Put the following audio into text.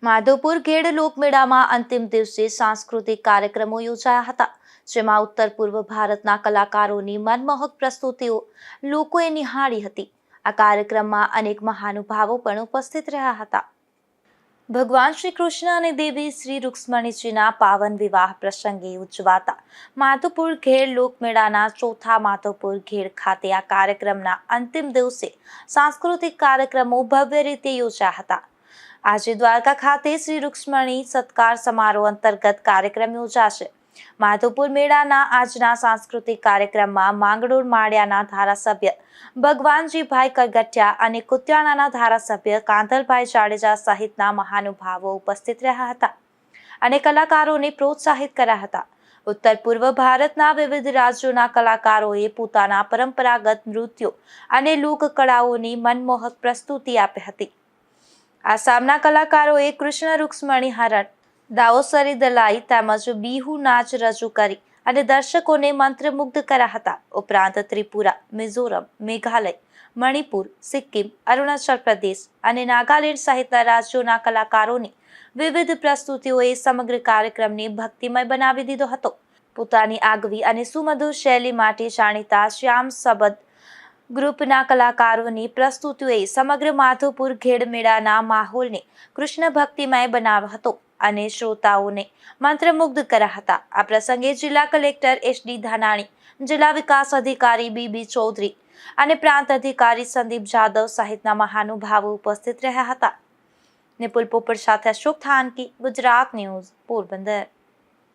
માધવપુર ઘેડ લોકમેળામાં અંતિમ દિવસે સાંસ્કૃતિક કાર્યક્રમો યોજાયા હતા, જેમાં ઉત્તર પૂર્વ ભારતના કલાકારોની મનમોહક પ્રસ્તુતિઓ લોકોએ નિહાળી હતી. આ કાર્યક્રમમાં અનેક મહાનુભાવો પણ ઉપસ્થિત રહ્યા હતા. ભગવાન શ્રી કૃષ્ણ અને દેવી શ્રી રૂક્ષ્મણીજીના પાવન વિવાહ પ્રસંગે ઉજવાતા માધવપુર ઘેડ લોકમેળાના ચોથા માધવપુર ઘેડ ખાતે આ કાર્યક્રમના અંતિમ દિવસે સાંસ્કૃતિક કાર્યક્રમો ભવ્ય રીતે યોજાયા હતા. આજે દ્વારકા ખાતે શ્રી રૂક્ષ્મણી સત્કાર સમારોહ અંતર્ગત કાર્યક્રમ યોજાશે. માધવપુર મેળાના આજના સાંસ્કૃતિક કાર્યક્રમમાં માંગરોળ માળિયાના ધારાસભ્ય ભગવાનજીભાઈ કરગઠિયા અને કુતિયાણાના ધારાસભ્ય કાંધલભાઈ જાડેજા સહિતના મહાનુભાવો ઉપસ્થિત રહ્યા હતા અને કલાકારોને પ્રોત્સાહિત કર્યા હતા. ઉત્તર પૂર્વ ભારતના વિવિધ રાજ્યોના કલાકારોએ પોતાના પરંપરાગત નૃત્યો અને લોકકળાઓની મનમોહક પ્રસ્તુતિ આપી હતી. આસામના કલાકારોએ કૃષ્ણ રૂક્ષ્મણી હરણ, દાઓસરી દલાઈ તેમજ બિહુ નાચ રજૂ કરી અને દર્શકોને મંત્રમુગ્ધ કર્યા હતા. ઉપરાંત ત્રિપુરા, મિઝોરમ, મેઘાલય, મણિપુર, સિક્કિમ, અરુણાચલ પ્રદેશ અને નાગાલેન્ડ સહિતના રાજ્યોના કલાકારોની વિવિધ પ્રસ્તુતિઓએ સમગ્ર કાર્યક્રમને ભક્તિમય બનાવી દીધો હતો. પોતાની આગવી અને સુમધુર શૈલી માટે જાણીતા શ્યામ સબદ ગ્રુપના કલાકારોની પ્રસ્તુતિઓએ સમગ્ર માધવપુર ઘેડ મેળાના માહોલને કૃષ્ણ ભક્તિમય બનાવ્યો હતો અને શ્રોતાઓને મંત્રમુગ્ધ કર્યા હતા. આ પ્રસંગે જિલ્લા કલેક્ટર એસ.ડી. ધાનાણી, જિલ્લા વિકાસ અધિકારી બી.બી. ચૌધરી અને પ્રાંત અધિકારી સંદીપ જાદવ સહિતના મહાનુભાવો ઉપસ્થિત રહ્યા હતા. નિપુલ પોપટ સાથે અશોક થાનકી, ગુજરાત ન્યૂઝ, પોરબંદર.